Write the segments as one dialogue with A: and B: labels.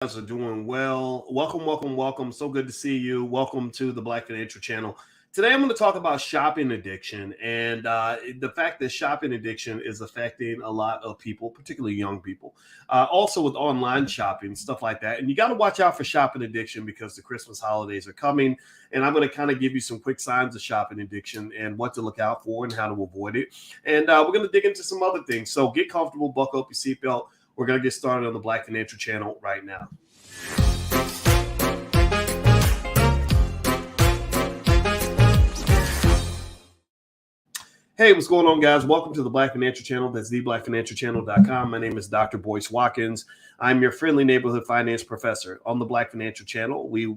A: Guys are doing well. Welcome, welcome, welcome. So good to see you. Welcome to the Black Financial Channel. Today, I'm going to talk about shopping addiction and the fact that shopping addiction is affecting a lot of people, particularly young people. Also, with online shopping, stuff like that. And you got to watch out for shopping addiction because the Christmas holidays are coming. And I'm going to kind of give you some quick signs of shopping addiction and what to look out for and how to avoid it. And we're going to dig into some other things. So get comfortable, buckle up your seatbelt. We're going to get started on the Black Financial Channel right now. Hey, what's going on, guys? Welcome to the Black Financial Channel. That's theblackfinancialchannel.com. My name is Dr. Boyce Watkins. I'm your friendly neighborhood finance professor. On the Black Financial Channel, we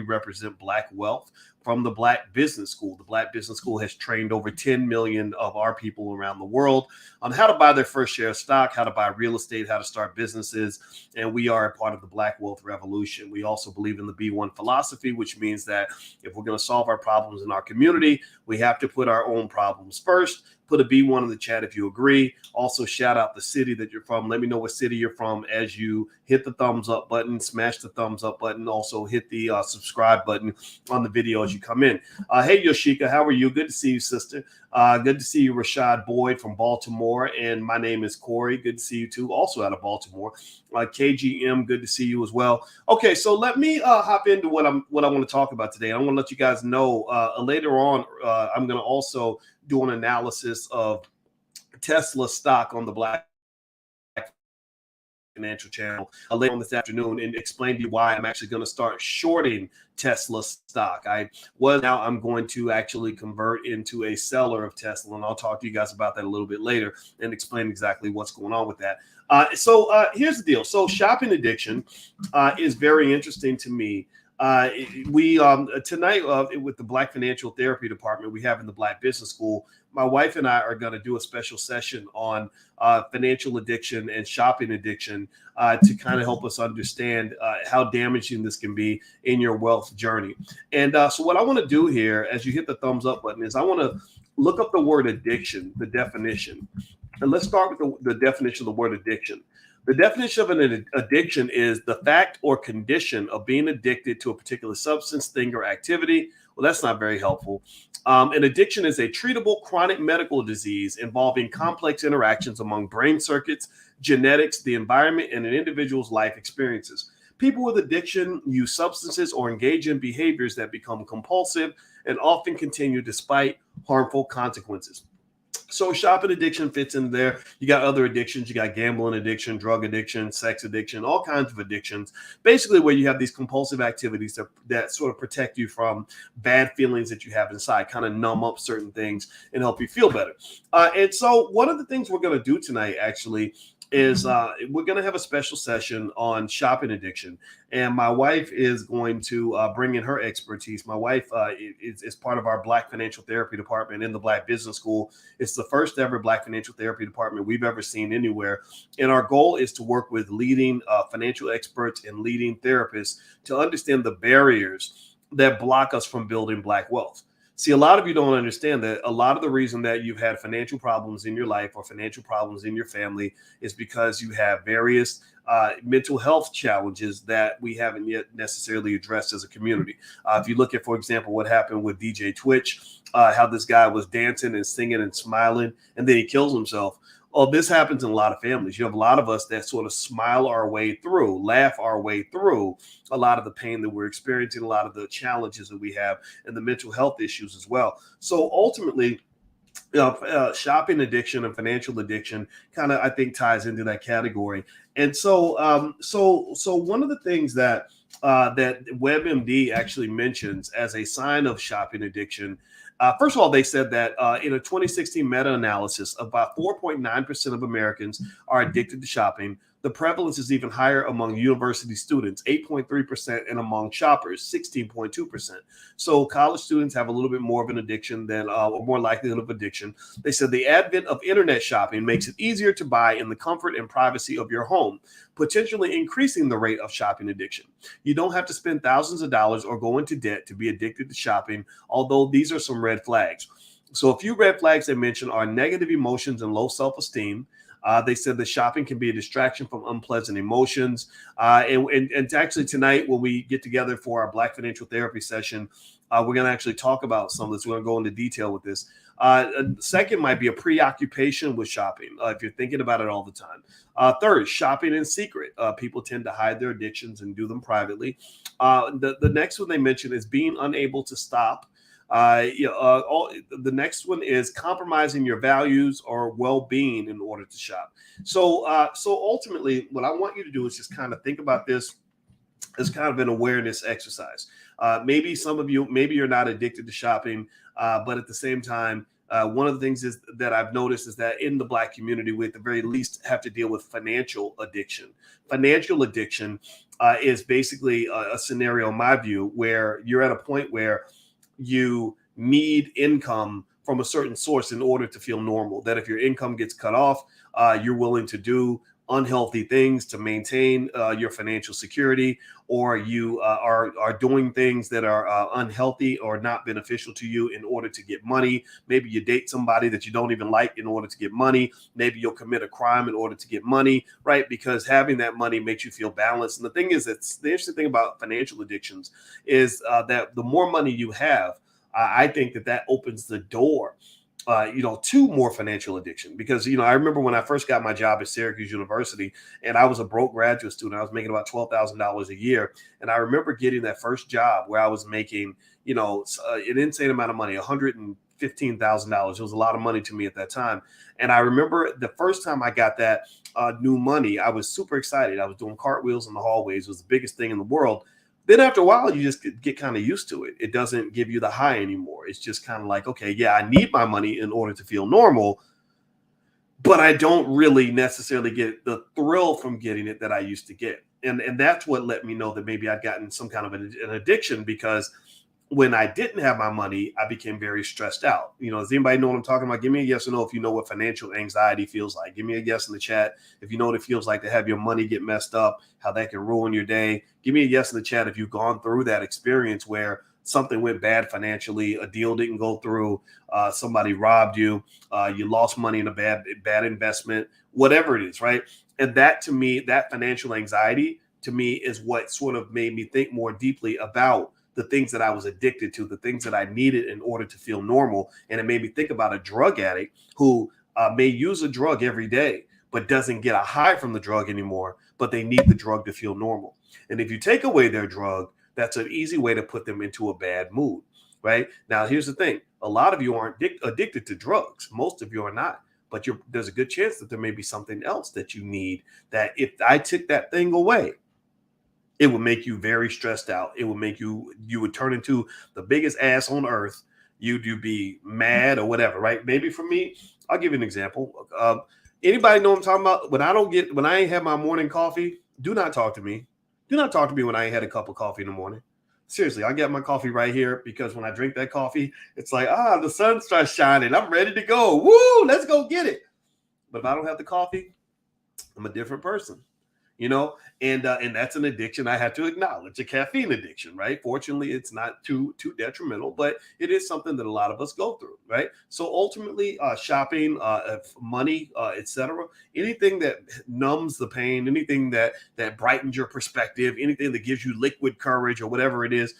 A: represent Black wealth from the Black Business School. The Black Business School has trained over 10 million of our people around the world on how to buy their first share of stock, how to buy real estate, how to start businesses, and we are a part of the Black Wealth Revolution. We also believe in the B1 philosophy, which means that if we're going to solve our problems in our community, we have to put our own problems first. Put a B1 in the chat if you agree. Also, shout out the city that you're from. Let me know what city you're from as you hit the thumbs up button, smash the thumbs up button. Also, hit the subscribe button on the video as you come in. Hey, Yoshika, how are you? Good to see you, sister. Good to see you, Rashad Boyd from Baltimore. And my name is Corey. Good to see you, too, also out of Baltimore. KGM, good to see you as well. Okay, so let me hop into what I want to talk about today. I want to let you guys know later on, I'm going to also do an analysis of Tesla stock on the Black Financial Channel later on this afternoon and explain to you why I'm actually going to start shorting Tesla stock. Now I'm going to actually convert into a seller of Tesla, and I'll talk to you guys about that a little bit later and explain exactly what's going on with that. So here's the deal. So shopping addiction is very interesting to me. We tonight with the Black Financial Therapy Department we have in the Black Business School, my wife and I are going to do a special session on financial addiction and shopping addiction to kind of help us understand how damaging this can be in your wealth journey. And so what I want to do here, as you hit the thumbs up button, is I want to look up the word addiction, the definition. And let's start with the definition of the word addiction. The definition of an addiction is the fact or condition of being addicted to a particular substance, thing, or activity. Well, that's not very helpful. An addiction is a treatable chronic medical disease involving complex interactions among brain circuits, genetics, the environment, and an individual's life experiences. People with addiction use substances or engage in behaviors that become compulsive and often continue despite harmful consequences. So shopping addiction fits in there. You got other addictions. You got gambling addiction, drug addiction, sex addiction, all kinds of addictions. Basically where you have these compulsive activities that sort of protect you from bad feelings that you have inside, kind of numb up certain things and help you feel better. And so one of the things we're going to do tonight actually is we're going to have a special session on shopping addiction. And my wife is going to bring in her expertise. My wife is part of our Black Financial Therapy Department in the Black Business School. It's the first ever Black Financial Therapy Department we've ever seen anywhere. And our goal is to work with leading financial experts and leading therapists to understand the barriers that block us from building Black wealth. See, a lot of you don't understand that a lot of the reason that you've had financial problems in your life or financial problems in your family is because you have various mental health challenges that we haven't yet necessarily addressed as a community. If you look at, for example, what happened with DJ Twitch, how this guy was dancing and singing and smiling, and then he kills himself. Oh, this happens in a lot of families. You have a lot of us that sort of smile our way through, laugh our way through a lot of the pain that we're experiencing, a lot of the challenges that we have, and the mental health issues as well. So ultimately, shopping addiction and financial addiction kind of, I think, ties into that category. And so, so one of the things that WebMD actually mentions as a sign of shopping addiction. First of all, they said that in a 2016 meta-analysis, about 4.9% of Americans are addicted to shopping. The prevalence is even higher among university students, 8.3%, and among shoppers, 16.2%. So college students have a little bit more of an addiction than, or more likelihood of addiction. They said the advent of internet shopping makes it easier to buy in the comfort and privacy of your home, potentially increasing the rate of shopping addiction. You don't have to spend thousands of dollars or go into debt to be addicted to shopping, although these are some red flags. So a few red flags they mentioned are negative emotions and low self-esteem, They said that shopping can be a distraction from unpleasant emotions. And actually tonight, when we get together for our Black Financial Therapy session, we're going to actually talk about some of this. We're going to go into detail with this. Second might be a preoccupation with shopping, if you're thinking about it all the time. Third, shopping in secret. People tend to hide their addictions and do them privately. The next one they mentioned is being unable to stop. The next one is compromising your values or well-being in order to shop. So ultimately, what I want you to do is just kind of think about this as kind of an awareness exercise. Maybe some of you, maybe you're not addicted to shopping, but at the same time, one of the things is that I've noticed is that in the Black community, we at the very least have to deal with financial addiction. Financial addiction is basically a scenario, in my view, where you're at a point where you need income from a certain source in order to feel normal. That if your income gets cut off, you're willing to do unhealthy things to maintain your financial security, or you are doing things that are unhealthy or not beneficial to you in order to get money. Maybe you date somebody that you don't even like in order to get money. Maybe you'll commit a crime in order to get money, right? Because having that money makes you feel balanced. And the thing is, it's the interesting thing about financial addictions is that the more money you have, I think that opens the door to more financial addiction. Because, I remember when I first got my job at Syracuse University and I was a broke graduate student, I was making about $12,000 a year. And I remember getting that first job where I was making, an insane amount of money, $115,000. It was a lot of money to me at that time. And I remember the first time I got that new money, I was super excited. I was doing cartwheels in the hallways. It was the biggest thing in the world. Then after a while, you just get kind of used to it. It doesn't give you the high anymore. It's just kind of like, okay, yeah, I need my money in order to feel normal, but I don't really necessarily get the thrill from getting it that I used to get. And that's what let me know that maybe I'd gotten some kind of an addiction, because when I didn't have my money, I became very stressed out. Does anybody know what I'm talking about? Give me a yes or no if you know what financial anxiety feels like. Give me a yes in the chat if you know what it feels like to have your money get messed up, how that can ruin your day. Give me a yes in the chat if you've gone through that experience where something went bad financially, a deal didn't go through, somebody robbed you, you lost money in a bad investment, whatever it is, right? And that, to me, that financial anxiety, to me, is what sort of made me think more deeply about the things that I was addicted to, the things that I needed in order to feel normal. And it made me think about a drug addict who may use a drug every day, but doesn't get a high from the drug anymore, but they need the drug to feel normal. And if you take away their drug, that's an easy way to put them into a bad mood, right? Now, here's the thing. A lot of you aren't addicted to drugs. Most of you are not, but there's a good chance that there may be something else that you need, that if I took that thing away, it would make you very stressed out. It would make you would turn into the biggest ass on earth. You'd be mad or whatever, right? Maybe for me, I'll give you an example. Anybody know what I'm talking about? When I ain't had my morning coffee, do not talk to me. Do not talk to me when I ain't had a cup of coffee in the morning. Seriously, I get my coffee right here, because when I drink that coffee, it's like, the sun starts shining. I'm ready to go. Woo, let's go get it. But if I don't have the coffee, I'm a different person. And that's an addiction I have to acknowledge, a caffeine addiction, right? Fortunately, it's not too detrimental, but it is something that a lot of us go through, right? So ultimately, shopping, money, etc., anything that numbs the pain, anything that brightens your perspective, anything that gives you liquid courage or whatever it is,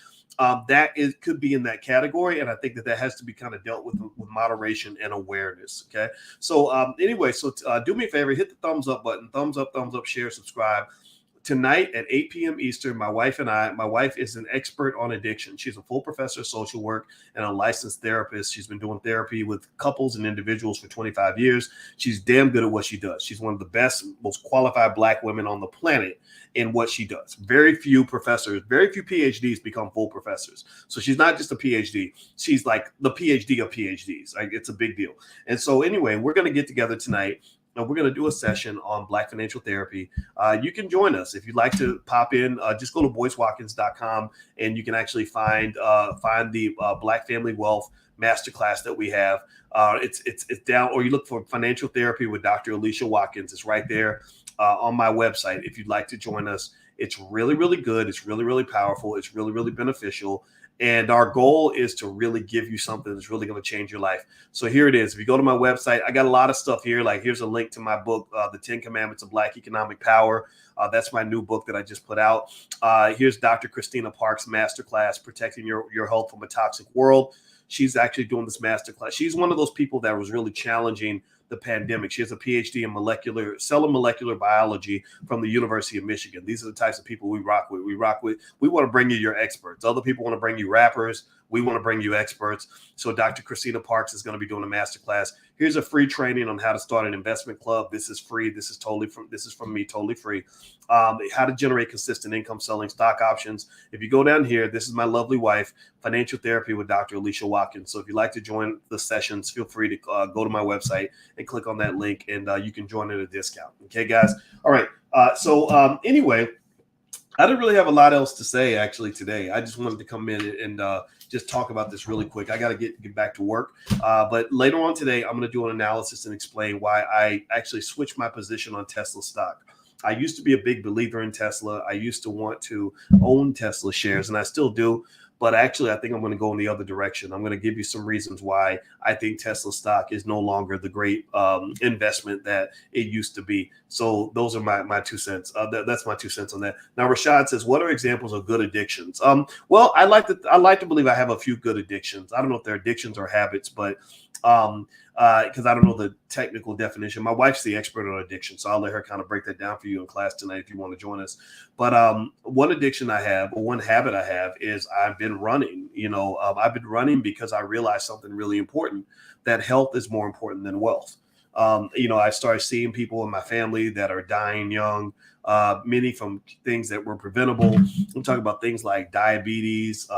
A: could be in that category. And I think that has to be kind of dealt with moderation and awareness. Okay. So anyway, do me a favor, hit the thumbs up button, thumbs up, share, subscribe. Tonight at 8 p.m. Eastern, my wife is an expert on addiction. She's a full professor of social work and a licensed therapist. She's been doing therapy with couples and individuals for 25 years. She's damn good at what she does. She's one of the best, most qualified Black women on the planet in what she does. Very few professors, very few PhDs become full professors. So she's not just a PhD. She's like the PhD of PhDs. Like, it's a big deal. And so anyway, we're going to get together tonight. And we're going to do a session on Black financial therapy. You can join us if you'd like to pop in. Just go to boycewatkins.com and you can actually find the Black Family Wealth Masterclass that we have. It's down, or you look for Financial Therapy with Dr. Alicia Watkins. It's right there on my website if you'd like to join us It's really, really good. It's really, really powerful. It's really, really beneficial. And our goal is to really give you something that's really going to change your life. So here it is. If you go to my website, I got a lot of stuff here. Like here's a link to my book, The 10 Commandments of Black Economic Power. That's my new book that I just put out. Here's Dr. Christina Park's masterclass, Protecting Your Health from a Toxic World. She's actually doing this masterclass. She's one of those people that was really challenging the pandemic. She has a PhD in cell and molecular biology from the University of Michigan. These are the types of people we rock with. We want to bring you your experts. Other people want to bring you rappers. We want to bring you experts. So Dr. Christina Parks is going to be doing a masterclass. Here's a free training on how to start an investment club. This is free. This is from me, totally free. How to generate consistent income selling stock options. If you go down here, this is my lovely wife, Financial Therapy with Dr. Boyce Watkins. So if you'd like to join the sessions, feel free to go to my website and click on that link, and you can join at a discount. Okay, guys. All right. Anyway, I didn't really have a lot else to say actually today. I just wanted to come in and just talk about this really quick. I got to get back to work. But later on today, I'm going to do an analysis and explain why I actually switched my position on Tesla stock. I used to be a big believer in Tesla. I used to want to own Tesla shares, and I still do. But actually, I think I'm going to go in the other direction. I'm going to give you some reasons why I think Tesla stock is no longer the great investment that it used to be. So those are my 2 cents. That's my 2 cents on that. Now, Rashad says, what are examples of good addictions? Well, I like to believe I have a few good addictions. I don't know if they're addictions or habits, but because I don't know the technical definition. My wife's the expert on addiction, so I'll let her kind of break that down for you in class tonight if you want to join us. But one addiction I have, or one habit I have, is I've been running. I've been running because I realized something really important, that health is more important than wealth. I started seeing people in my family that are dying young, many from things that were preventable. I'm talking about things like diabetes,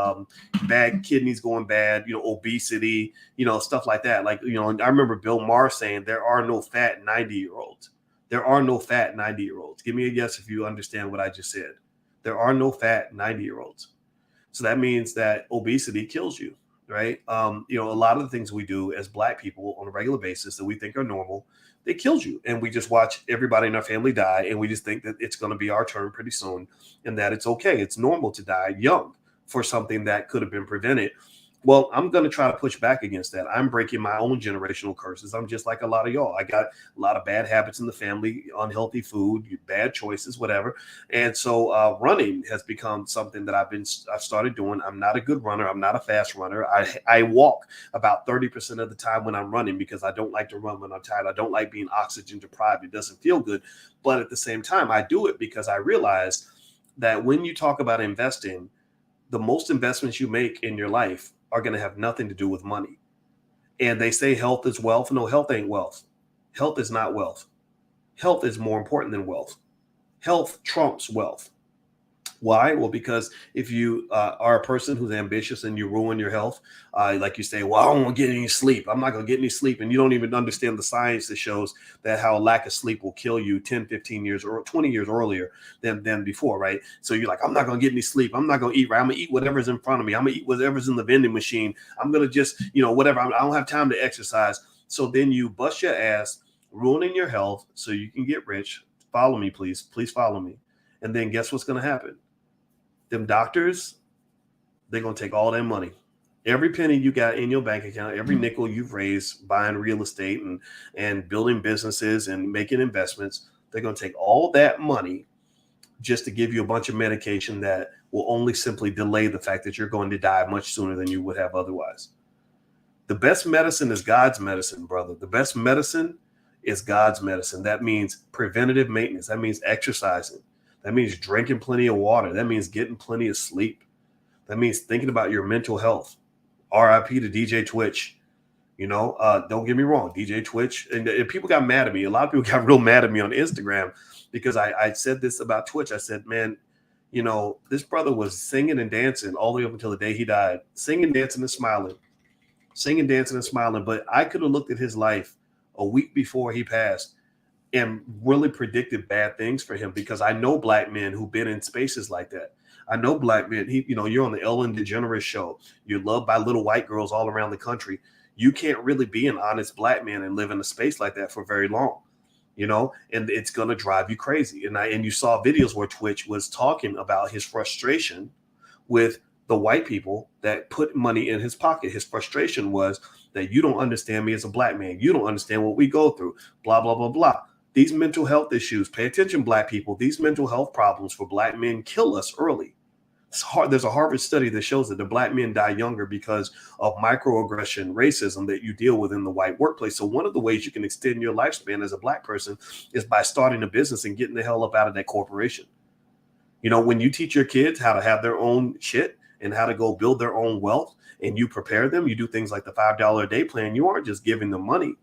A: bad kidneys going bad, obesity, stuff like that. Like, and I remember Bill Maher saying there are no fat 90-year-olds. There are no fat 90-year-olds. Give me a yes if you understand what I just said. There are no fat 90-year-olds. So that means that obesity kills you. Right. A lot of the things we do as Black people on a regular basis that we think are normal, they kills you. And we just watch everybody in our family die. And we just think that it's going to be our turn pretty soon and that it's okay. It's normal to die young for something that could have been prevented. Well, I'm going to try to push back against that. I'm breaking my own generational curses. I'm just like a lot of y'all. I got a lot of bad habits in the family, unhealthy food, bad choices, whatever. And so running has become something that I've started doing. I'm not a good runner. I'm not a fast runner. I walk about 30% of the time when I'm running because I don't like to run when I'm tired. I don't like being oxygen deprived. It doesn't feel good. But at the same time, I do it because I realize that when you talk about investing, the most investments you make in your life are going to have nothing to do with money. And they say health is wealth. No, health ain't wealth. Health is not wealth. Health is more important than wealth. Health trumps wealth. Why? Well, because if you are a person who's ambitious and you ruin your health, like you say, well, I don't want to get any sleep. I'm not going to get any sleep. And you don't even understand the science that shows that how a lack of sleep will kill you 10, 15 years or 20 years earlier than before, right? So you're like, I'm not going to get any sleep. I'm not going to eat right. I'm going to eat whatever's in front of me. I'm going to eat whatever's in the vending machine. I'm going to just, whatever. I don't have time to exercise. So then you bust your ass, ruining your health so you can get rich. Follow me, please. Please follow me. And then guess what's going to happen? Them doctors, they're going to take all that money. Every penny you got in your bank account, every nickel you've raised buying real estate and building businesses and making investments, they're going to take all that money just to give you a bunch of medication that will only simply delay the fact that you're going to die much sooner than you would have otherwise. The best medicine is God's medicine, brother. The best medicine is God's medicine. That means preventative maintenance. That means exercising. That means drinking plenty of water. That means getting plenty of sleep. That means thinking about your mental health. RIP to DJ Twitch. Don't get me wrong, DJ Twitch. And people got mad at me. A lot of people got real mad at me on Instagram because I said this about Twitch. I said, man, this brother was singing and dancing all the way up until the day he died. Singing, dancing, and smiling. Singing, dancing, and smiling. But I could have looked at his life a week before he passed and really predicted bad things for him because I know Black men who've been in spaces like that. I know Black men. You're on the Ellen DeGeneres show. You're loved by little white girls all around the country. You can't really be an honest Black man and live in a space like that for very long. and it's going to drive you crazy. And you saw videos where Twitch was talking about his frustration with the white people that put money in his pocket. His frustration was that you don't understand me as a black man. You don't understand what we go through, blah, blah, blah, blah. These mental health issues, pay attention, black people, these mental health problems for black men kill us early. It's hard. There's a Harvard study that shows that the black men die younger because of microaggression, racism that you deal with in the white workplace. So one of the ways you can extend your lifespan as a black person is by starting a business and getting the hell up out of that corporation. When you teach your kids how to have their own shit and how to go build their own wealth, and you prepare them, you do things like the $5 a day plan, you aren't just giving them money,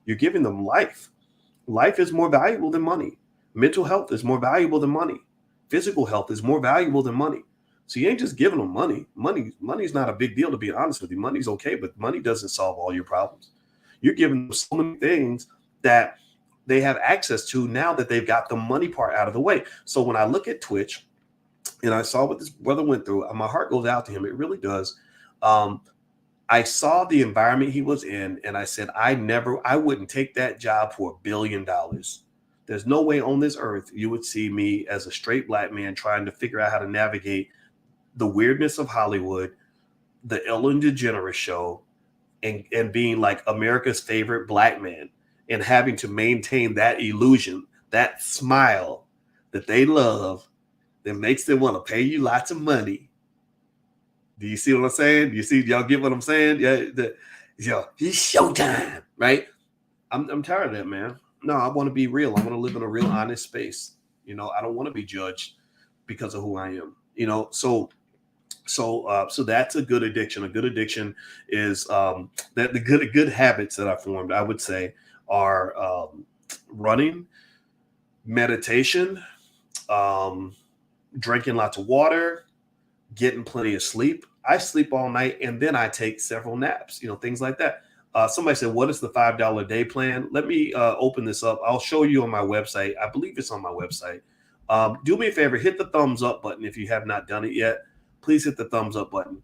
A: you're giving them life. Life is more valuable than money. Mental health is more valuable than money. Physical health is more valuable than money. So you ain't just giving them money. Money's not a big deal, to be honest with you. Money's okay, but money doesn't solve all your problems. You're giving them so many things that they have access to now that they've got the money part out of the way. So when I look at Twitch and I saw what this brother went through, my heart goes out to him. It really does. I saw the environment he was in, and I said, I wouldn't take that job for $1 billion. There's no way on this earth you would see me as a straight black man trying to figure out how to navigate the weirdness of Hollywood, the Ellen DeGeneres show, and being like America's favorite black man and having to maintain that illusion, that smile that they love that makes them want to pay you lots of money. Do you see what I'm saying? Y'all get what I'm saying? Yeah, it's showtime, right? I'm tired of that, man. No, I want to be real. I want to live in a real honest space. I don't want to be judged because of who I am. So that's a good addiction. A good addiction is that the good habits that I formed, I would say, are running, meditation, drinking lots of water, getting plenty of sleep. I sleep all night and then I take several naps, things like that. Somebody said, what is the $5 a day plan? Let me open this up. I'll show you on my website. I believe it's on my website. Do me a favor, hit the thumbs up button if you have not done it yet. Please hit the thumbs up button.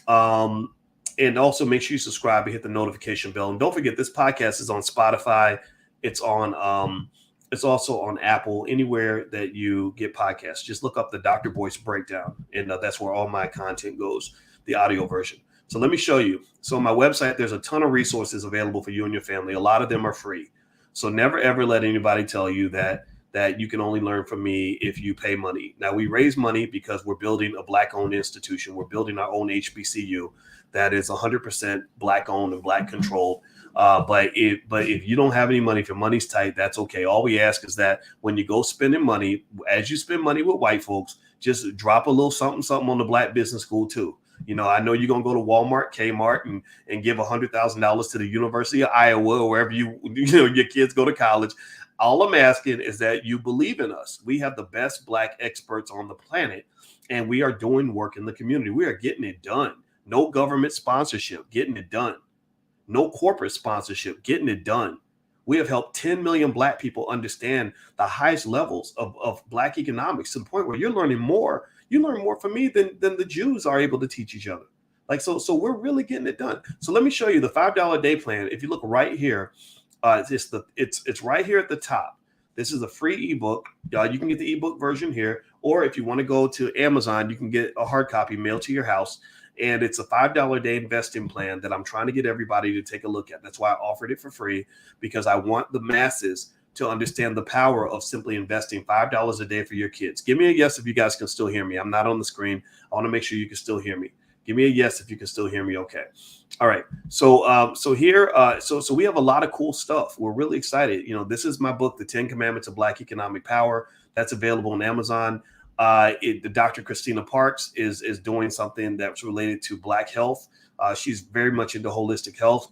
A: And also make sure you subscribe and hit the notification bell. And don't forget, this podcast is on Spotify. It's also on Apple, anywhere that you get podcasts. Just look up the Dr. Boyce Breakdown, and that's where all my content goes, the audio version. So let me show you. So on my website, there's a ton of resources available for you and your family. A lot of them are free. So never, ever let anybody tell you that you can only learn from me if you pay money. Now, we raise money because we're building a Black-owned institution. We're building our own HBCU that is 100% Black-owned and Black-controlled. But if you don't have any money, if your money's tight, that's okay. All we ask is that when you go spending money, as you spend money with white folks, just drop a little something on the Black Business School too. I know you're going to go to Walmart, Kmart, and give $100,000 to the University of Iowa or wherever your kids go to college. All I'm asking is that you believe in us. We have the best Black experts on the planet, and we are doing work in the community. We are getting it done. No government sponsorship, getting it done. No corporate sponsorship, getting it done. We have helped 10 million Black people understand the highest levels of Black economics to the point where you're learning more. You learn more from me than the Jews are able to teach each other. So we're really getting it done. So let me show you the $5 a day plan. If you look right here, it's right here at the top. This is a free ebook. You can get the ebook version here, or if you want to go to Amazon, you can get a hard copy mailed to your house. And it's a $5 a day investing plan that I'm trying to get everybody to take a look at. That's why I offered it for free, because I want the masses to understand the power of simply investing $5 a day for your kids. Give me a yes if you guys can still hear me. I'm not on the screen. I want to make sure you can still hear me. Give me a yes if you can still hear me. Okay. All right. So here, so we have a lot of cool stuff. We're really excited. This is my book, The 10 Commandments of Black Economic Power. That's available on Amazon. The Dr. Christina Parks is doing something that's related to Black health. She's very much into holistic health.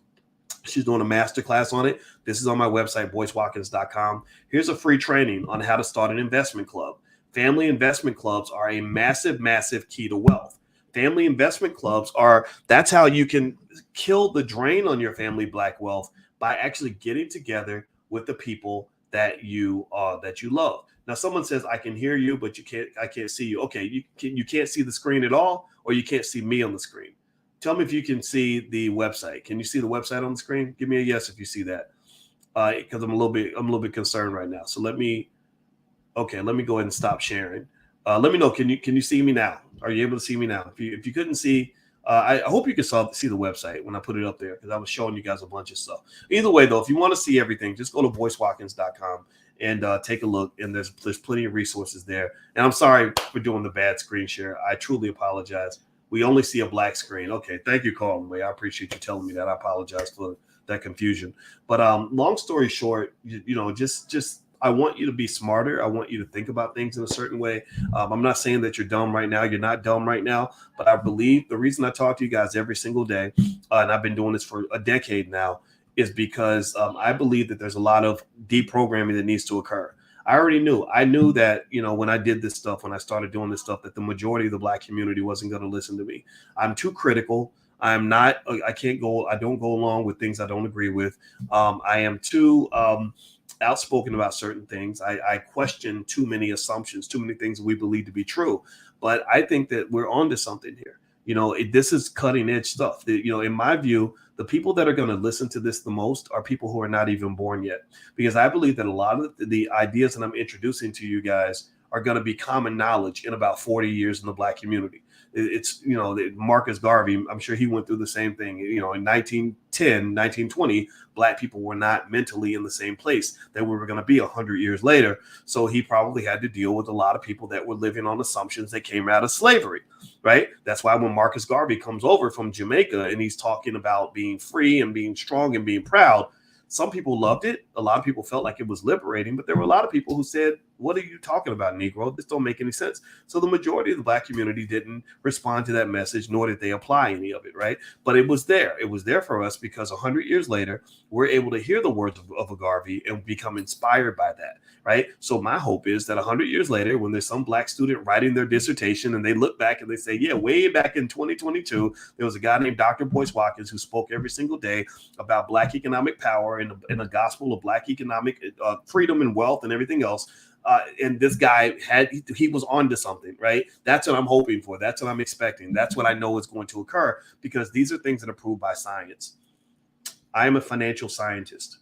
A: She's doing a masterclass on it. This is on my website, boycewatkins.com. Here's a free training on how to start an investment club. Family investment clubs are a massive, massive key to wealth. Family investment clubs that's how you can kill the drain on your family Black wealth, by actually getting together with the people that you love. Now, someone says, I can hear you, but I can't see you. Okay, you can't see the screen at all, or you can't see me on the screen. Tell me if you can see the website. Can you see the website on the screen? Give me a yes if you see that. because I'm a little bit concerned right now. So let me go ahead and stop sharing. Let me know. Can you see me now? Are you able to see me now? If you couldn't see, I hope you can see the website when I put it up there, because I was showing you guys a bunch of stuff. Either way, though, if you want to see everything, just go to boycewatkins.com and take a look. And there's plenty of resources there. And I'm sorry for doing the bad screen share. I truly apologize. We only see a black screen. Okay, thank you, Carlton. I appreciate you telling me that. I apologize for that confusion. But long story short, just I want you to be smarter. I want you to think about things in a certain way. I'm not saying that you're dumb right now. You're not dumb right now. But I believe the reason I talk to you guys every single day, and I've been doing this for a decade now, is because I believe that there's a lot of deprogramming that needs to occur. I knew that, when I did this stuff, when I started doing this stuff, that the majority of the black community wasn't going to listen to me. I'm too critical. I don't go along with things I don't agree with. I am too outspoken about certain things. I question too many assumptions, too many things we believe to be true. But I think that we're onto something here. This is cutting edge stuff. In my view, the people that are going to listen to this the most are people who are not even born yet, because I believe that a lot of the ideas that I'm introducing to you guys are going to be common knowledge in about 40 years in the black community. It's, Marcus Garvey, I'm sure he went through the same thing. In 1910, 1920, black people were not mentally in the same place that we were going to be 100 years later. So he probably had to deal with a lot of people that were living on assumptions that came out of slavery, right? That's why when Marcus Garvey comes over from Jamaica and he's talking about being free and being strong and being proud, some people loved it. A lot of people felt like it was liberating, but there were a lot of people who said, "What are you talking about, Negro? This don't make any sense." So the majority of the black community didn't respond to that message, nor did they apply any of it, right? But it was there. It was there for us because 100 years later, we're able to hear the words of a Garvey and become inspired by that, right? So my hope is that 100 years later, when there's some black student writing their dissertation and they look back and they say, yeah, way back in 2022, there was a guy named Dr. Boyce Watkins who spoke every single day about black economic power and the gospel of black economic freedom and wealth and everything else. And this guy he was onto something, right? That's what I'm hoping for. That's what I'm expecting. That's what I know is going to occur, because these are things that are proved by science. I am a financial scientist.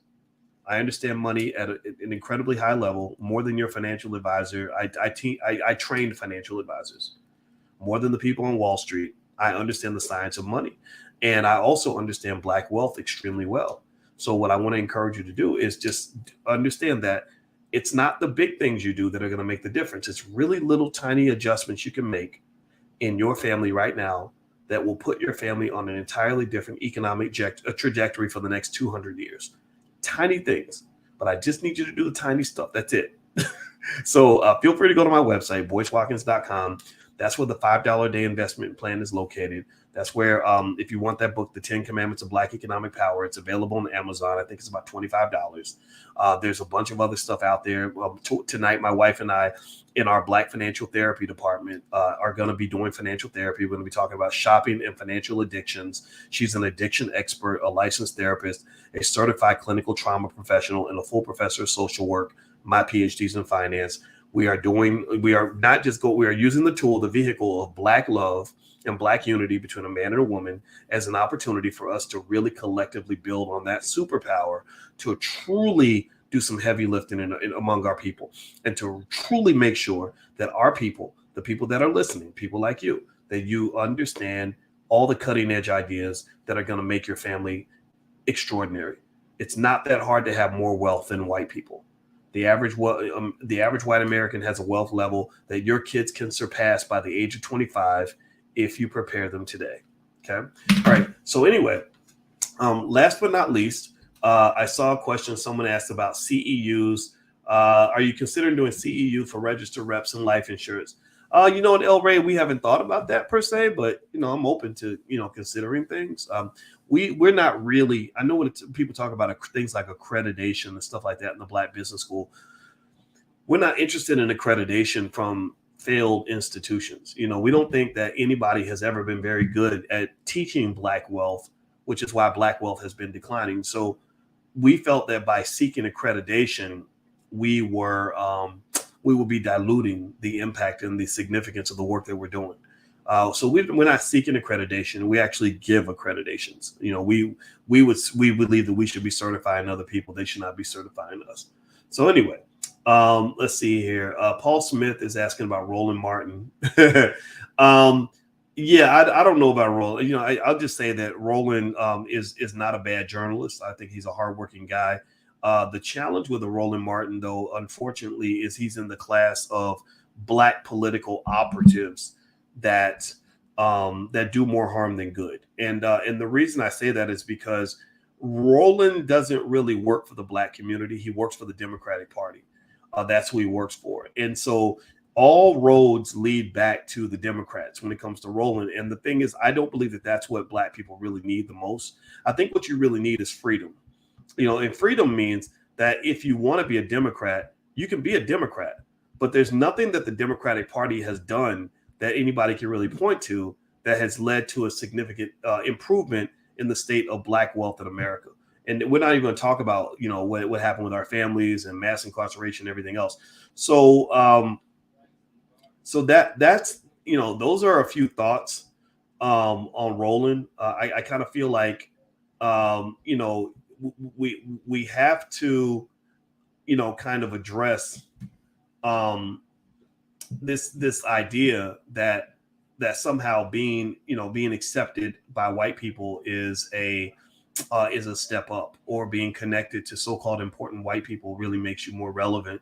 A: I understand money at an incredibly high level, more than your financial advisor. I trained financial advisors more than the people on Wall Street. I understand the science of money, and I also understand black wealth extremely well. So what I want to encourage you to do is just understand that it's not the big things you do that are going to make the difference. It's really little tiny adjustments you can make in your family right now that will put your family on an entirely different economic trajectory for the next 200 years. Tiny things, but I just need you to do the tiny stuff. That's it. So feel free to go to my website, boycewatkins.com. That's where the $5 a day investment plan is located. That's where, if you want that book, The 10 Commandments of Black Economic Power, it's available on Amazon. I think it's about $25. There's a bunch of other stuff out there. Tonight, my wife and I, in our Black Financial Therapy department, are going to be doing financial therapy. We're going to be talking about shopping and financial addictions. She's an addiction expert, a licensed therapist, a certified clinical trauma professional, and a full professor of social work. My PhD's in finance. We are using the tool, the vehicle of Black love and Black unity between a man and a woman as an opportunity for us to really collectively build on that superpower to truly do some heavy lifting among our people, and to truly make sure that our people, the people that are listening, people like you, that you understand all the cutting edge ideas that are going to make your family extraordinary. It's not that hard to have more wealth than white people. The average white American has a wealth level that your kids can surpass by the age of 25 if you prepare them today. Okay. All right. So anyway, last but not least, I saw a question someone asked about CEUs. Are you considering doing CEU for registered reps and life insurance? At El Rey, we haven't thought about that per se, but I'm open to considering things. We're not really. I know what people talk about things like accreditation and stuff like that in the Black Business School. We're not interested in accreditation from failed institutions. We don't think that anybody has ever been very good at teaching Black wealth, which is why Black wealth has been declining. So we felt that by seeking accreditation, we will be diluting the impact and the significance of the work that we're doing. So we're not seeking accreditation. We actually give accreditations. We believe that we should be certifying other people. They should not be certifying us. So anyway, let's see here. Paul Smith is asking about Roland Martin. Yeah, I don't know about Roland. I'll just say that Roland is not a bad journalist. I think he's a hardworking guy. The challenge with the Roland Martin, though, unfortunately, is he's in the class of Black political operatives that that do more harm than good. And the reason I say that is because Roland doesn't really work for the Black community. He works for the Democratic Party. That's who he works for. And so all roads lead back to the Democrats when it comes to Roland. And the thing is, I don't believe that that's what Black people really need the most. I think what you really need is freedom. And freedom means that if you want to be a Democrat, you can be a Democrat. But there's nothing that the Democratic Party has done that anybody can really point to that has led to a significant improvement in the state of Black wealth in America. And we're not even going to talk about, what happened with our families and mass incarceration and everything else. So, that's, those are a few thoughts on Roland. I kind of feel like, we have to, kind of address this idea that somehow being accepted by white people is a step up, or being connected to so-called important white people really makes you more relevant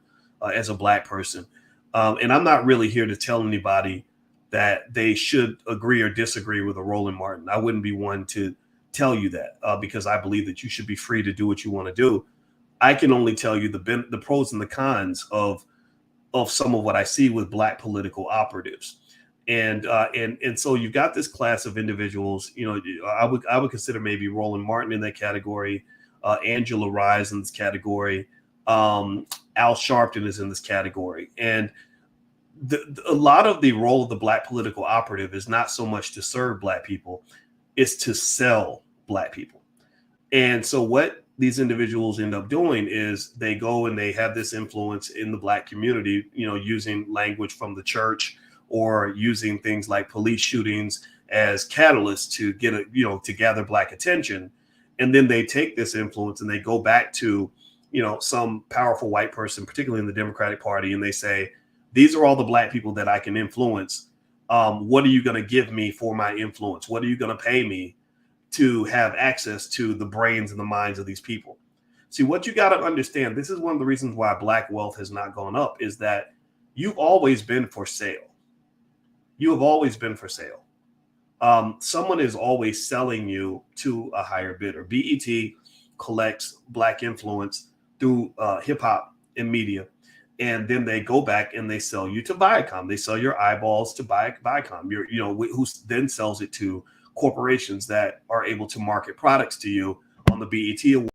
A: as a Black person. And I'm not really here to tell anybody that they should agree or disagree with a Roland Martin. I wouldn't be one to tell you that because I believe that you should be free to do what you want to do. I can only tell you the pros and the cons of some of what I see with Black political operatives. And so you've got this class of individuals. I would consider maybe Roland Martin in that category, Angela Rye in this category, Al Sharpton is in this category, and a lot of the role of the Black political operative is not so much to serve Black people, it's to sell Black people. And so what these individuals end up doing is they go and they have this influence in the Black community, using language from the church, or using things like police shootings as catalysts to get to gather Black attention. And then they take this influence and they go back to, some powerful white person, particularly in the Democratic Party, and they say, these are all the Black people that I can influence. What are you going to give me for my influence? What are you going to pay me to have access to the brains and the minds of these people? See, what you got to understand, this is one of the reasons why Black wealth has not gone up, is that you've always been for sale. You have always been for sale. Someone is always selling you to a higher bidder. BET collects Black influence through hip hop and media. And then they go back and they sell you to Viacom. They sell your eyeballs to Viacom. Who then sells it to corporations that are able to market products to you on the BET Awards.